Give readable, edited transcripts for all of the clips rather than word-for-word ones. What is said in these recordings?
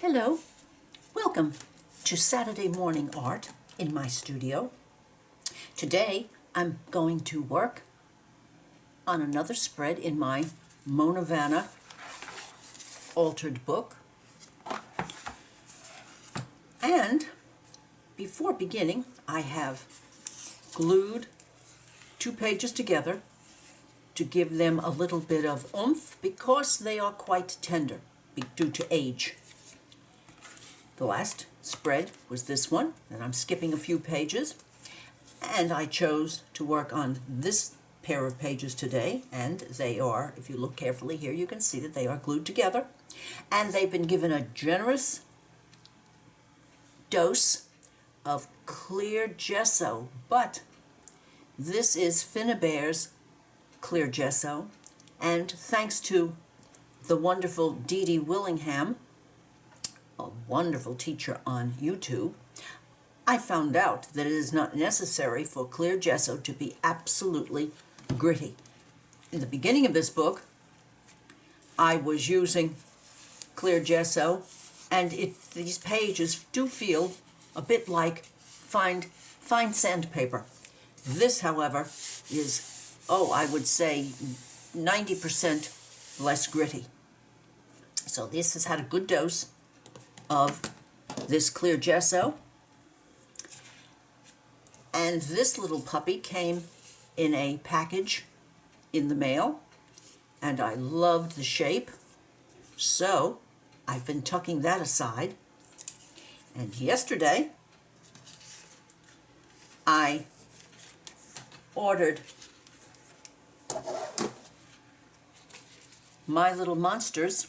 Hello, welcome to Saturday Morning Art in my studio. Today I'm going to work on another spread in my Monna Vanna altered book. And before beginning, I have glued 2 pages together to give them a little bit of oomph because they are quite tender due to age. The last spread was this one, and I'm skipping a few pages, and I chose to work on this pair of pages today, and they are, if you look carefully here, you can see that they are glued together, and they've been given a generous dose of clear gesso, but this is Finnabair's clear gesso, and thanks to the wonderful Dee Dee Willingham, a wonderful teacher on YouTube, I found out that it is not necessary for clear gesso to be absolutely gritty. In the beginning of this book, I was using clear gesso, and these pages do feel a bit like fine sandpaper. This, however, is, I would say 90% less gritty. So this has had a good dose of this clear gesso, and this little puppy came in a package in the mail, and I loved the shape, so I've been tucking that aside. And yesterday I ordered My Little Monsters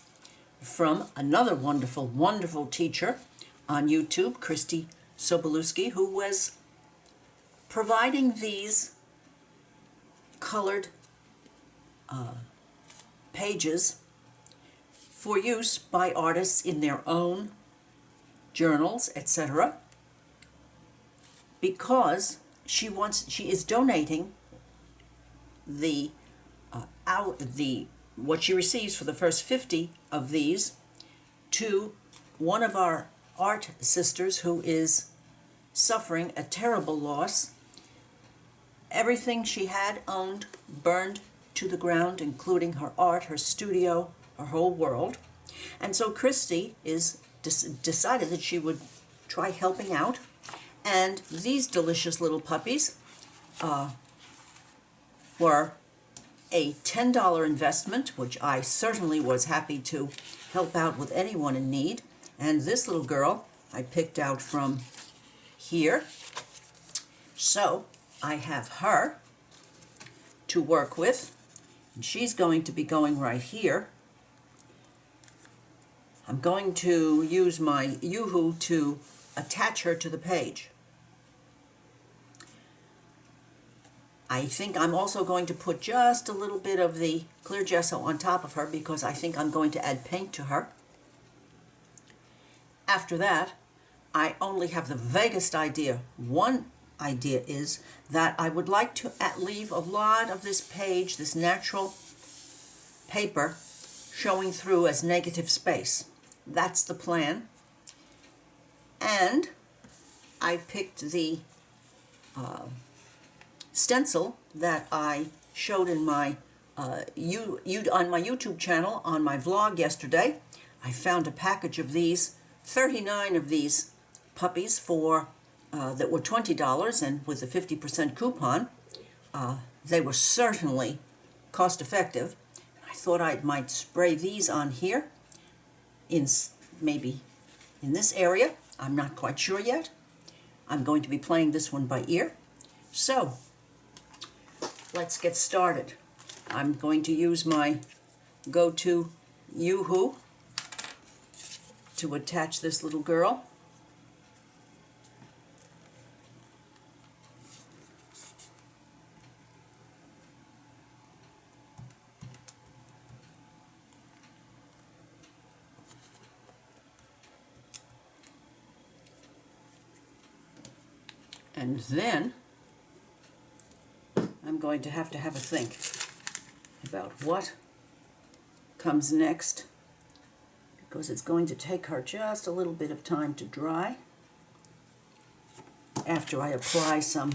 from another wonderful teacher on YouTube, Christy Sobolewski, who was providing these colored pages for use by artists in their own journals, etc., because she is donating what she receives for the first 50 of these to one of our art sisters who is suffering a terrible loss. Everything she had owned burned to the ground, including her art, her studio, her whole world. And so Christy decided that she would try helping out. And these delicious little puppies were a $10 investment, which I certainly was happy to help out with anyone in need. And this little girl I picked out from here. So I have her to work with, and she's going to be going right here. I'm going to use my Yoo-Hoo to attach her to the page. I think I'm also going to put just a little bit of the clear gesso on top of her because I think I'm going to add paint to her. After that, I only have the vaguest idea. One idea is that I would like to leave a lot of this page, this natural paper, showing through as negative space. That's the plan. And I picked the stencil that I showed in my on my YouTube channel on my vlog yesterday. I found a package of these, 39 of these puppies for that were $20, and with a 50% coupon, they were certainly cost effective. I thought I might spray these on here, maybe in this area. I'm not quite sure yet. I'm going to be playing this one by ear. So let's get started. I'm going to use my go-to Yoo-Hoo to attach this little girl. And then I'm going to have a think about what comes next, because it's going to take her just a little bit of time to dry after I apply some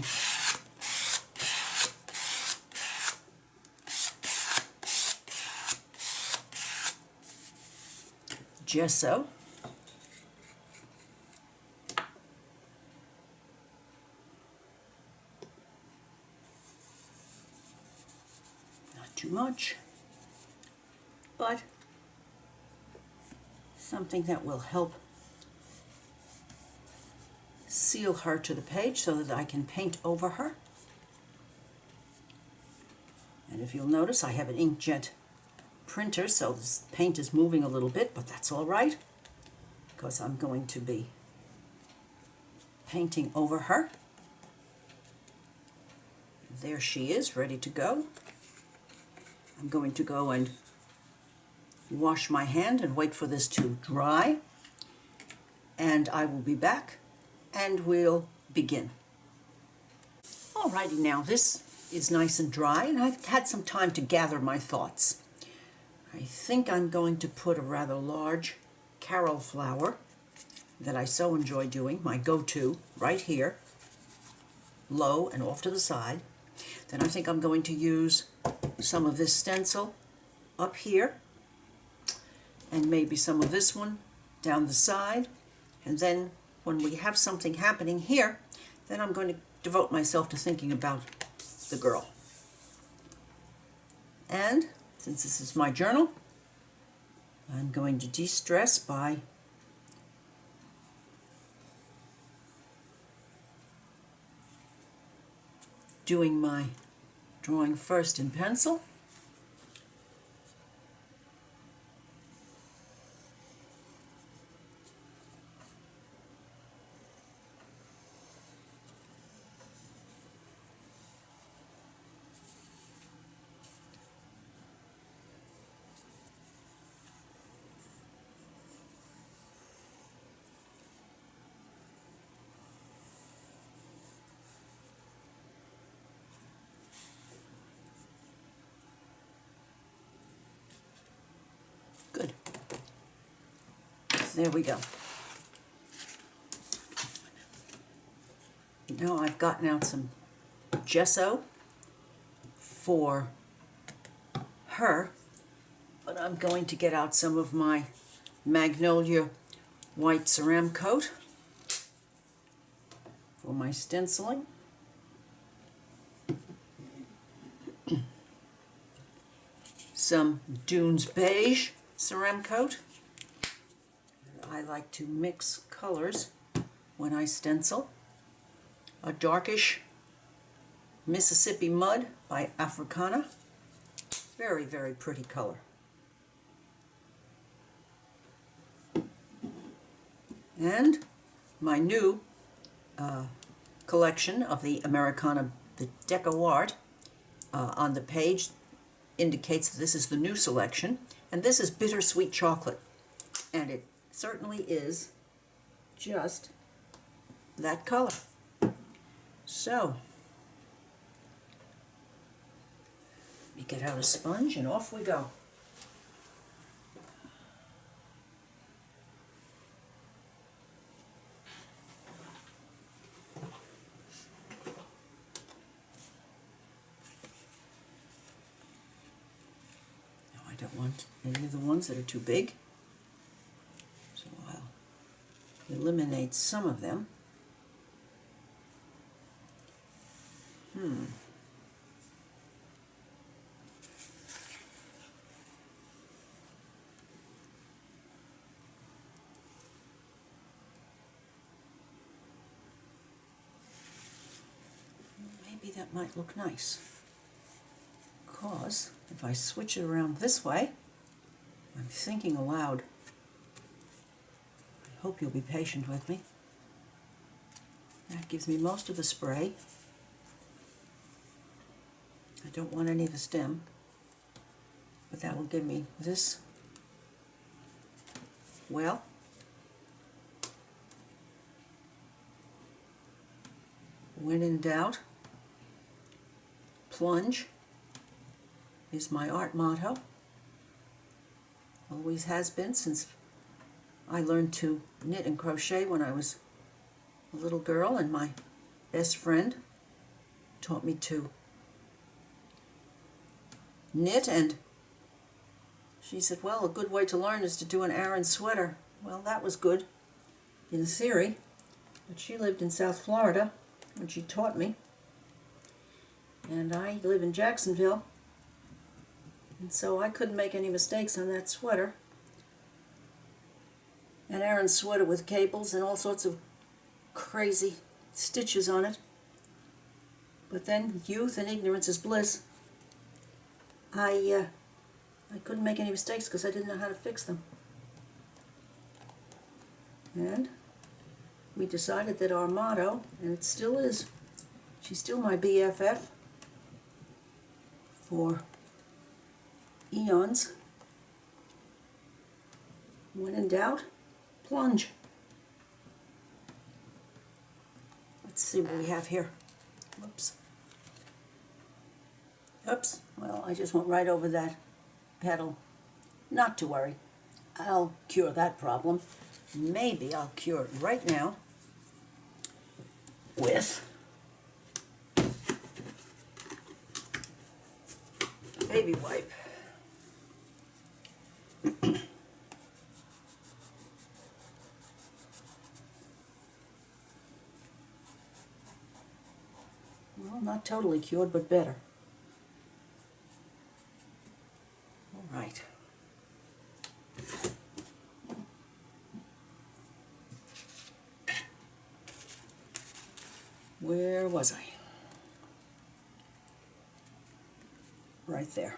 gesso. Not too much, but something that will help seal her to the page so that I can paint over her. And if you'll notice, I have an inkjet printer, so this paint is moving a little bit, but that's all right because I'm going to be painting over her. There she is, ready to go. I'm going to go and wash my hand and wait for this to dry, and I will be back and we'll begin. Alrighty, now this is nice and dry and I've had some time to gather my thoughts. I think I'm going to put a rather large carol flower that I so enjoy doing, my go-to, right here, low and off to the side. Then I think I'm going to use some of this stencil up here and maybe some of this one down the side. And then when we have something happening here, then I'm going to devote myself to thinking about the girl. And since this is my journal, I'm going to de-stress by doing my drawing first in pencil. Good. There we go. Now I've gotten out some gesso for her, but I'm going to get out some of my Magnolia white Ceram coat for my stenciling. Some Dunes beige Ceram coat. I like to mix colors when I stencil. A darkish Mississippi Mud by Africana. Very, very pretty color. And my new collection of the Americana, the Deco Art, on the page indicates that this is the new selection, and this is bittersweet chocolate, and it certainly is just that color. So let me get out a sponge and off we go. I don't want any of the ones that are too big, so I'll eliminate some of them. Maybe that might look nice. Because if I switch it around this way, I'm thinking aloud. I hope you'll be patient with me. That gives me most of the spray. I don't want any of the stem, but that will give me this. Well, when in doubt, plunge is my art motto. Always has been since I learned to knit and crochet when I was a little girl, and my best friend taught me to knit, and she said, well, a good way to learn is to do an Aran sweater. Well, that was good in theory, but she lived in South Florida when she taught me, and I live in Jacksonville, and so I couldn't make any mistakes on that sweater. An Aran sweater with cables and all sorts of crazy stitches on it. But then, youth and ignorance is bliss. I couldn't make any mistakes because I didn't know how to fix them. And we decided that our motto, and it still is, she's still my BFF for eons, when in doubt, plunge. Let's see what we have here. Whoops. Oops. Well, I just went right over that petal. Not to worry. I'll cure that problem. Maybe I'll cure it right now with baby wipe. Well, not totally cured, but better. All right. Where was I? Right there.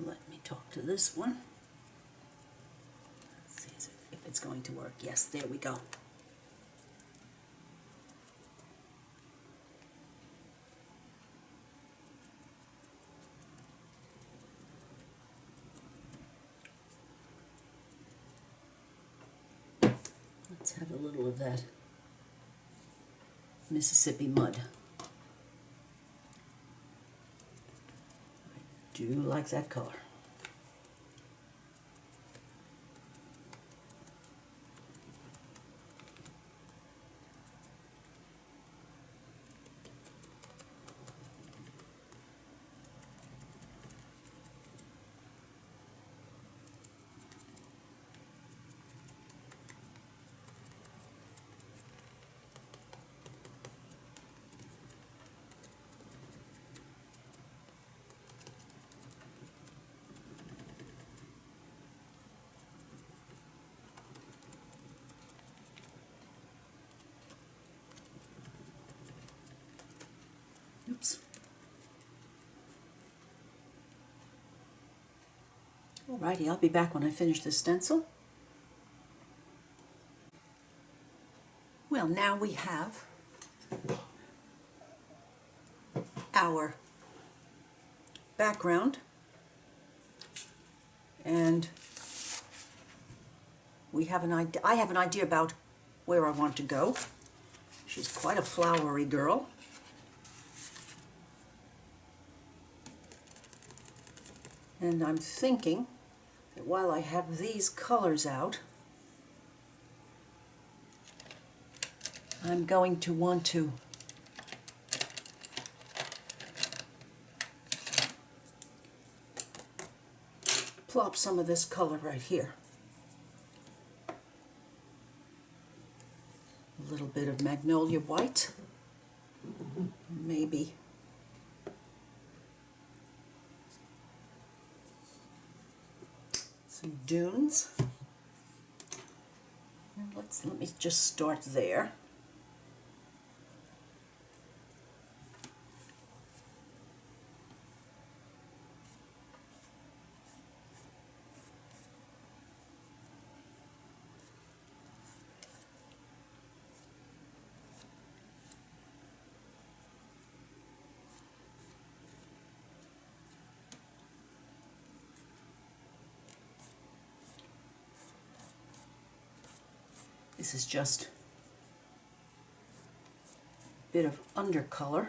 Let me talk to this one. Let's see if it's going to work. Yes, there we go. Let's have a little of that Mississippi mud. I do like that color. Oops. Alrighty, I'll be back when I finish this stencil. Well, now we have our background, and we have an idea. I have an idea about where I want to go. She's quite a flowery girl. And I'm thinking that while I have these colors out, I'm going to want to plop some of this color right here. A little bit of magnolia white, maybe some dunes. And let me just start there. This is just a bit of undercolor.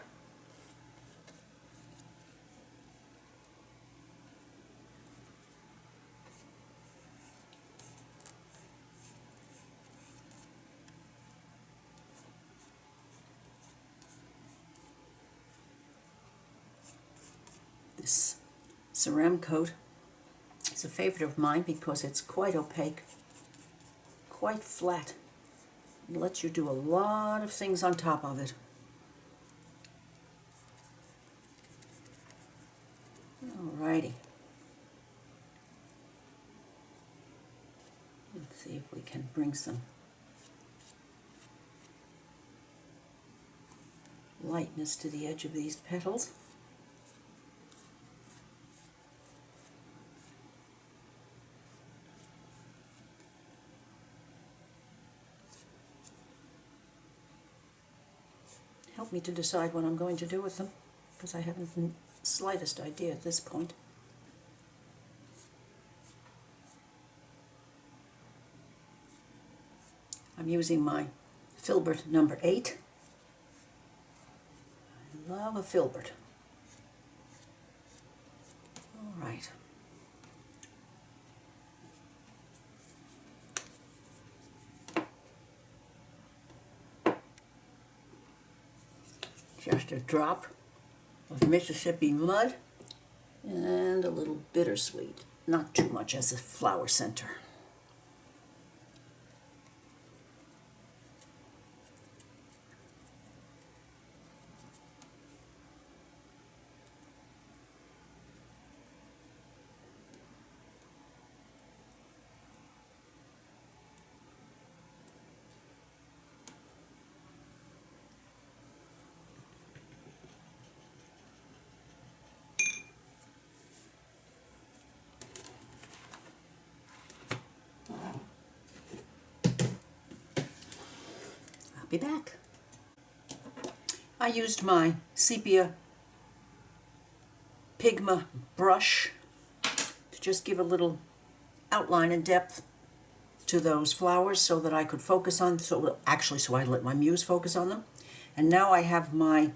This ceramic coat is a favorite of mine because it's quite opaque, quite flat. It lets you do a lot of things on top of it. Alrighty. Let's see if we can bring some lightness to the edge of these petals. Help me to decide what I'm going to do with them, because I haven't the slightest idea at this point. I'm using my filbert number 8. I love a filbert. All right. Just a drop of Mississippi mud and a little bittersweet. Not too much as a flower center. Be back. I used my sepia Pigma brush to just give a little outline and depth to those flowers so that I could focus on, so I let my muse focus on them. And now I have my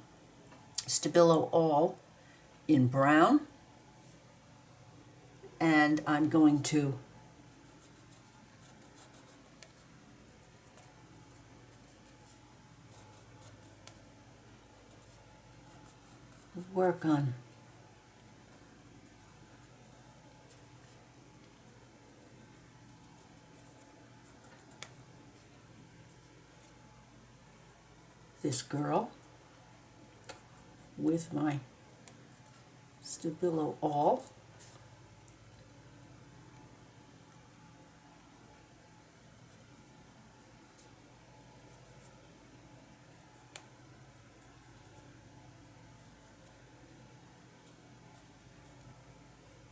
Stabilo All in brown, and I'm going to work on this girl with my Stabilo All.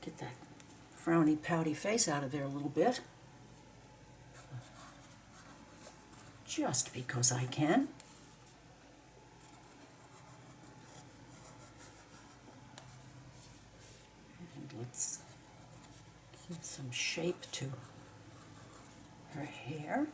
Get that frowny, pouty face out of there a little bit. Just because I can. And let's give some shape to her hair.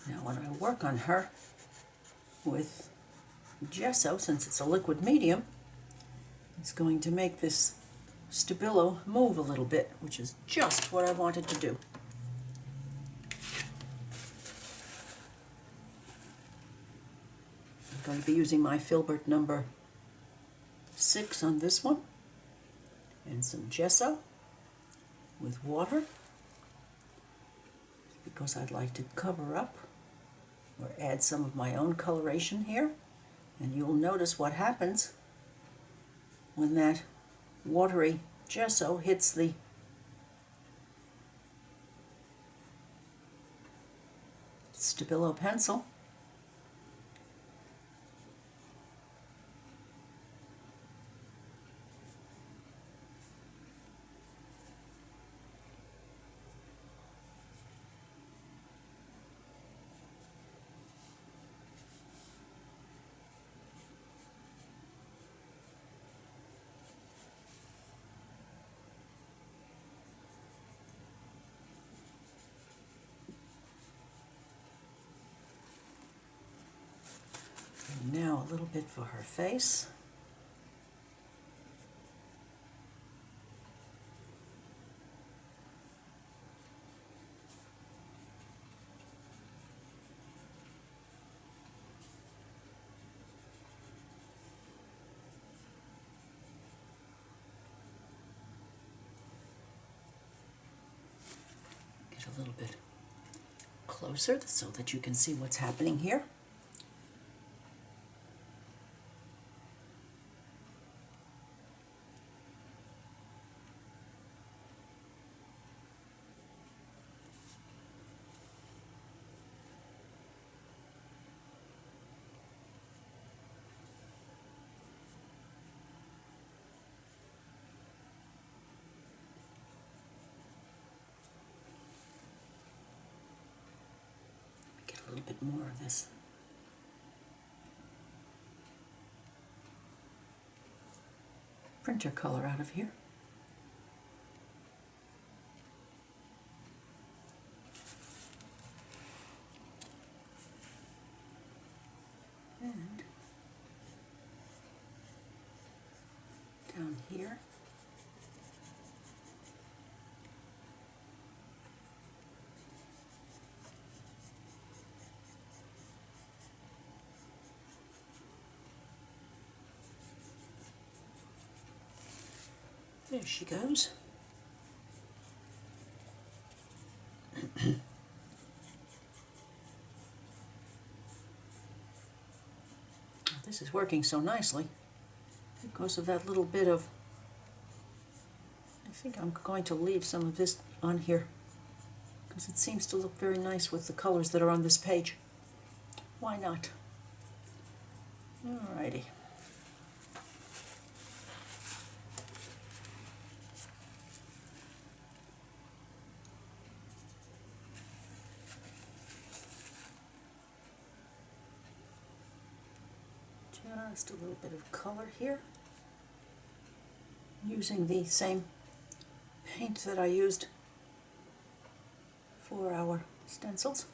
Now when I work on her with gesso, since it's a liquid medium, it's going to make this Stabilo move a little bit, which is just what I wanted to do. I'm going to be using my filbert number 6 on this one, and some gesso with water, because I'd like to cover up or add some of my own coloration here. And you'll notice what happens when that watery gesso hits the Stabilo pencil. And now a little bit for her face. Get a little bit closer so that you can see what's happening here. Get a little bit more of this printer color out of here. And down here. There she goes. This is working so nicely because of that little bit of, I think I'm going to leave some of this on here because it seems to look very nice with the colors that are on this page. Why not? Alrighty. Just a little bit of color here, using the same paint that I used for our stencils.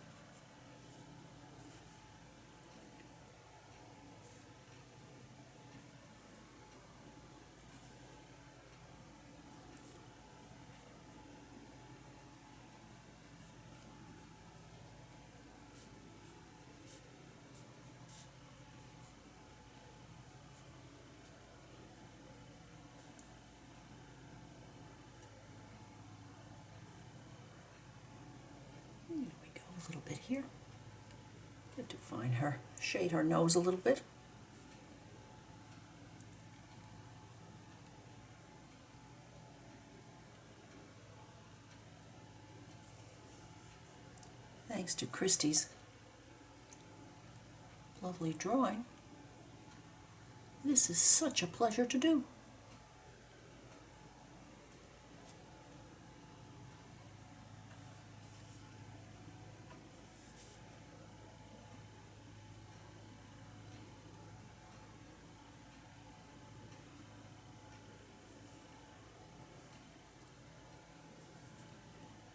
A little bit here. Good to define her, shade her nose a little bit. Thanks to Christie's lovely drawing, this is such a pleasure to do.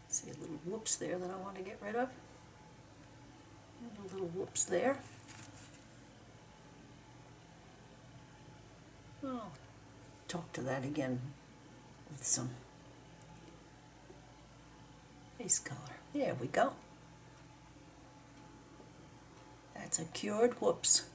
See a little whoops there that I want to get rid of. And a little whoops there. I'll talk to that again with some face color. There we go. That's a cured whoops.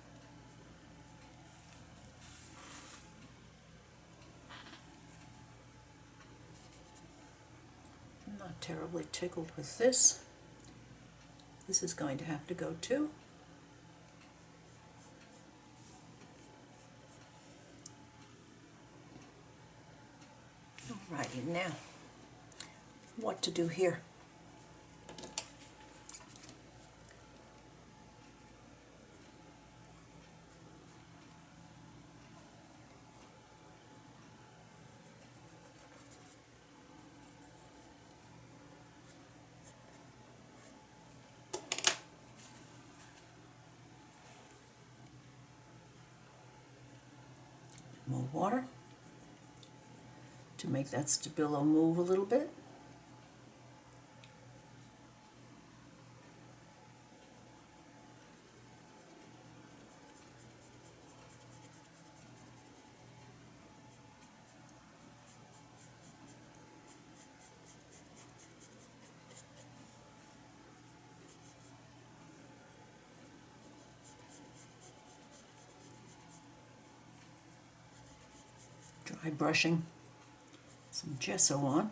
I'm not terribly tickled with this. This is going to have to go too. Alrighty, now what to do here? More water to make that stabilo move a little bit. Dry brushing some gesso on.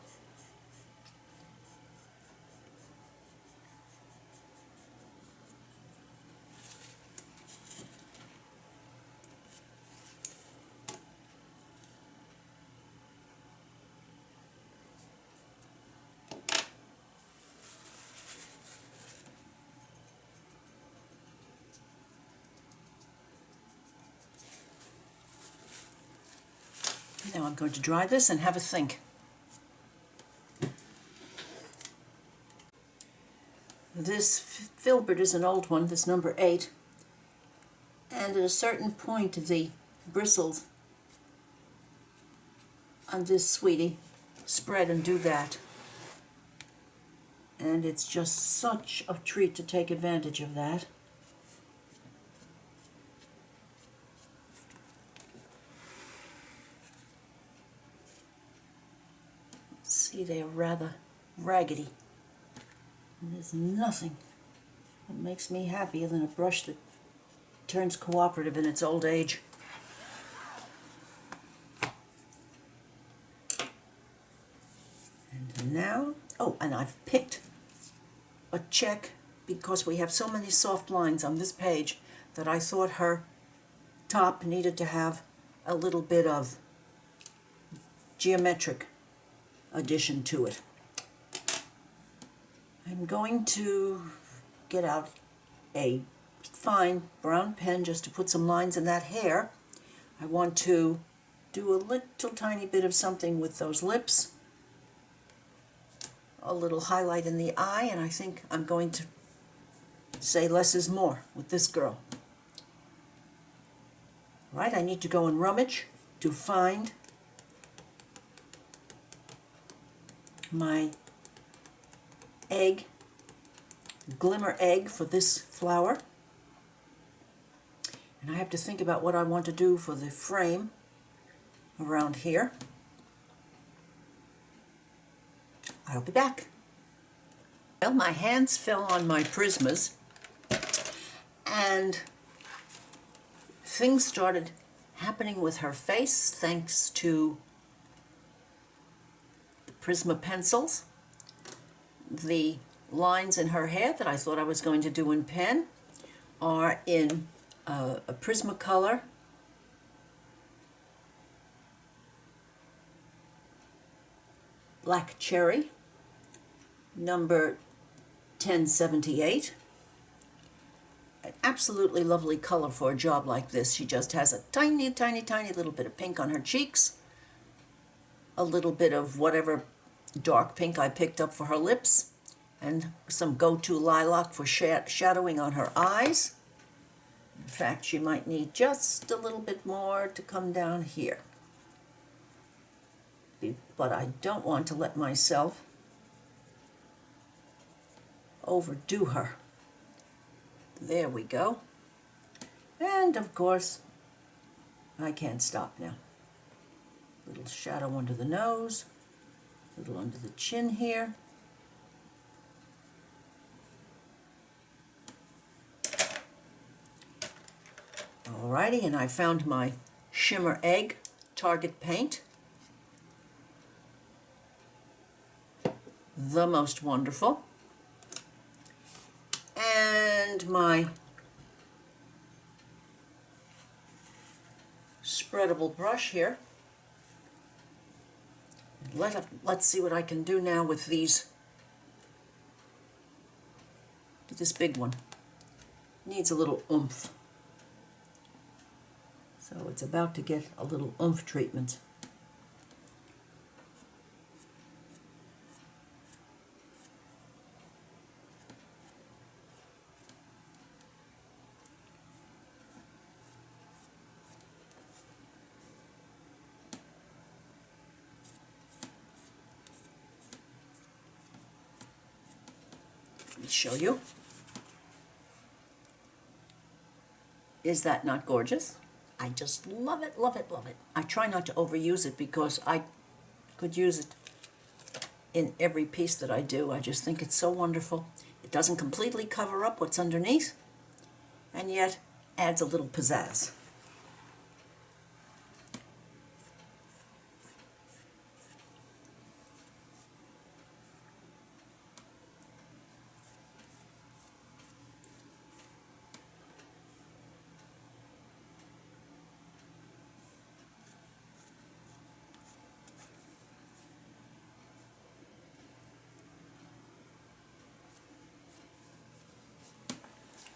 Now I'm going to dry this and have a think. This filbert is an old one, this number 8, and at a certain point the bristles on this sweetie spread and do that. And it's just such a treat to take advantage of that. See, they are rather raggedy. And there's nothing that makes me happier than a brush that turns cooperative in its old age. And now, oh, and I've picked a check because we have so many soft lines on this page that I thought her top needed to have a little bit of geometric addition to it. I'm going to get out a fine brown pen just to put some lines in that hair. I want to do a little tiny bit of something with those lips, a little highlight in the eye, and I think I'm going to say less is more with this girl. Right, I need to go and rummage to find my egg, glimmer egg for this flower. And I have to think about what I want to do for the frame around here. I'll be back. Well, my hands fell on my prismas and things started happening with her face thanks to Prisma pencils. The lines in her hair that I thought I was going to do in pen are in a Prismacolor Black Cherry, number 1078. An absolutely lovely color for a job like this. She just has a tiny, tiny, tiny little bit of pink on her cheeks, a little bit of whatever dark pink I picked up for her lips, and some go-to lilac for shadowing on her eyes. In fact, she might need just a little bit more to come down here. But I don't want to let myself overdo her. There we go. And of course, I can't stop now. Little shadow under the nose. A little under the chin here. Alrighty, and I found my Shimmer Egg Target paint. The most wonderful. And my spreadable brush here. Let's see what I can do now with these. This big one needs a little oomph. So it's about to get a little oomph treatment. Let me show you. Is that not gorgeous? I just love it, love it, love it. I try not to overuse it because I could use it in every piece that I do. I just think it's so wonderful. It doesn't completely cover up what's underneath, and yet adds a little pizzazz.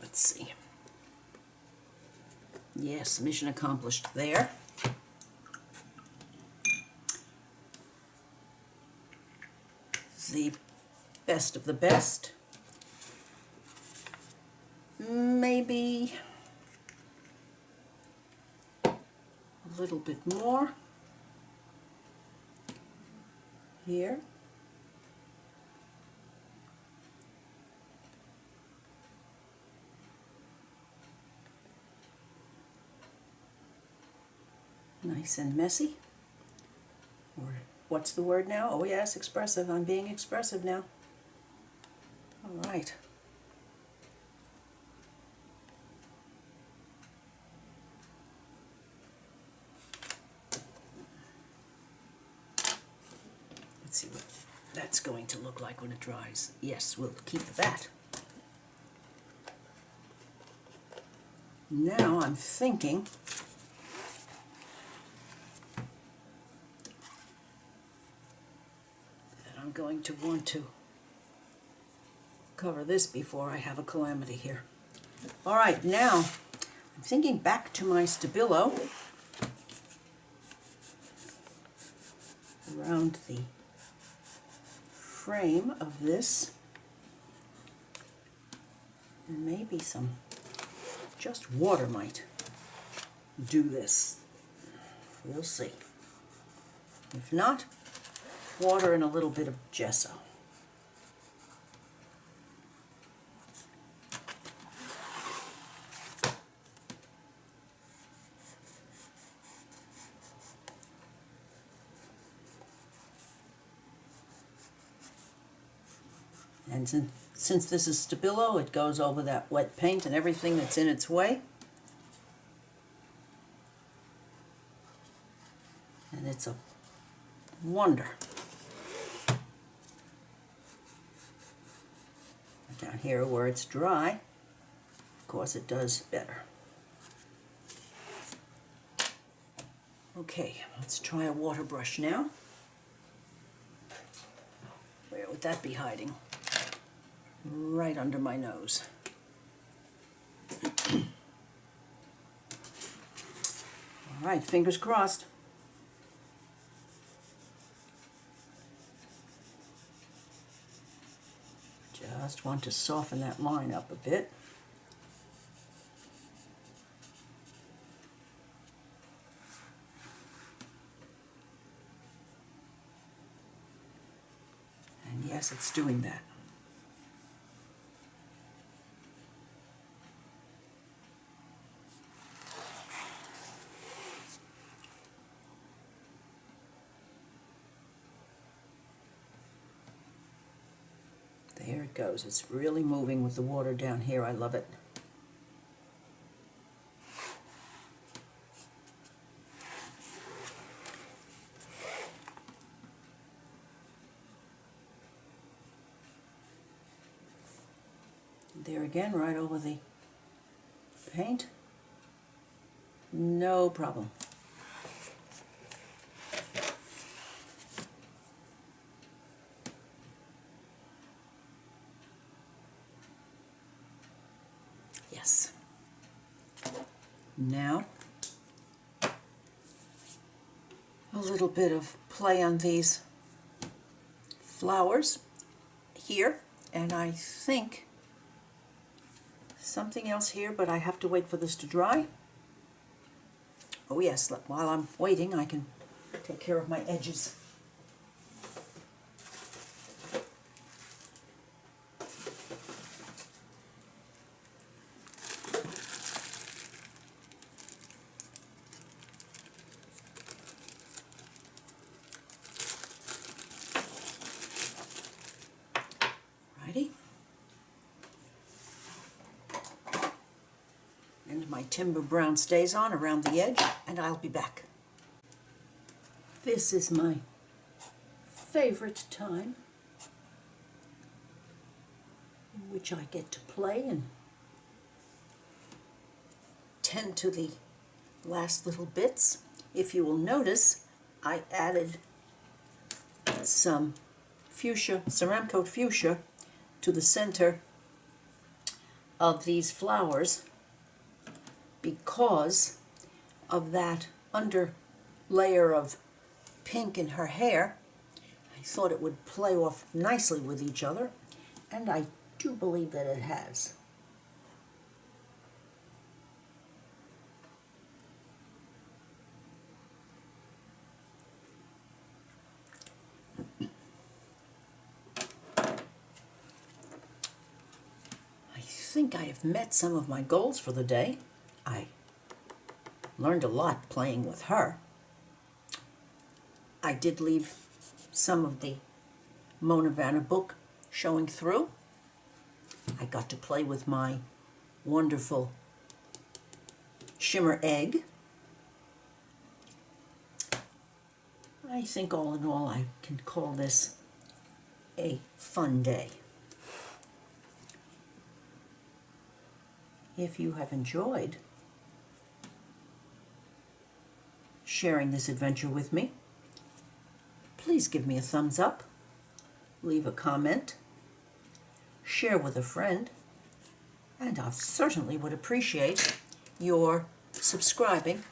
Let's see. Yes, mission accomplished there. The best of the best. Maybe a little bit more here. Nice and messy. Or what's the word now? Oh yes, expressive. I'm being expressive now. All right. Let's see what that's going to look like when it dries. Yes, we'll keep that. Now I'm thinking that I'm going to want to cover this before I have a calamity here. All right, now I'm thinking back to my Stabilo around the frame of this, and maybe some just water might do this. We'll see. If not, water and a little bit of gesso. And since this is Stabilo, it goes over that wet paint and everything that's in its way. And it's a wonder. Down here where it's dry, of course it does better. Okay, let's try a water brush now. Where would that be hiding? Right under my nose. All right, fingers crossed. Just want to soften that line up a bit. And yes, it's doing that. goes. It's really moving with the water down here. I love it. There again, right over the paint. No problem. Yes. Now, a little bit of play on these flowers here, and I think something else here, but I have to wait for this to dry. Oh yes, while I'm waiting, I can take care of my edges. Righty. And my timber brown stays on around the edge, and I'll be back. This is my favorite time in which I get to play and tend to the last little bits. If you will notice, I added some fuchsia, ceramic coat fuchsia, to the center of these flowers because of that under layer of pink in her hair. I thought it would play off nicely with each other, and I do believe that it has. I think I have met some of my goals for the day. I learned a lot playing with her. I did leave some of the Monna Vanna book showing through. I got to play with my wonderful shimmer egg. I think all in all I can call this a fun day. If you have enjoyed sharing this adventure with me, please give me a thumbs up, leave a comment, share with a friend, and I certainly would appreciate your subscribing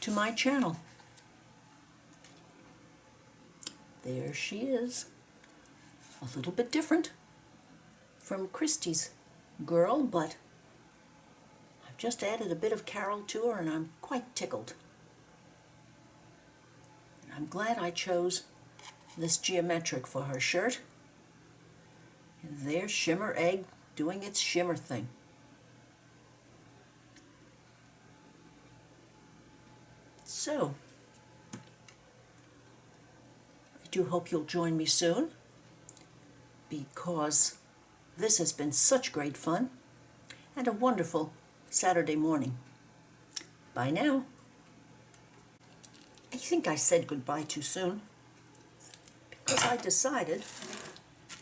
to my channel. There she is, a little bit different from Christie's girl, but I've just added a bit of Carol to her and I'm quite tickled. And I'm glad I chose this geometric for her shirt. And there's Shimmer Egg doing its shimmer thing. So, I do hope you'll join me soon, because this has been such great fun and a wonderful Saturday morning. Bye now. I think I said goodbye too soon, because I decided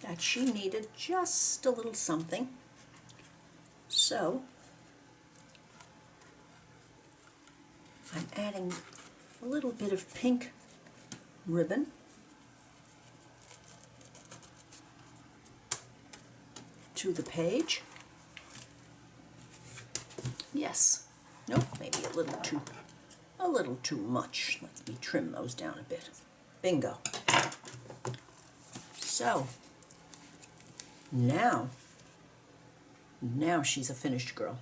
that she needed just a little something. So I'm adding a little bit of pink ribbon to the page. Yes, nope, maybe a little too much. Let me trim those down a bit. Bingo. So now she's a finished girl.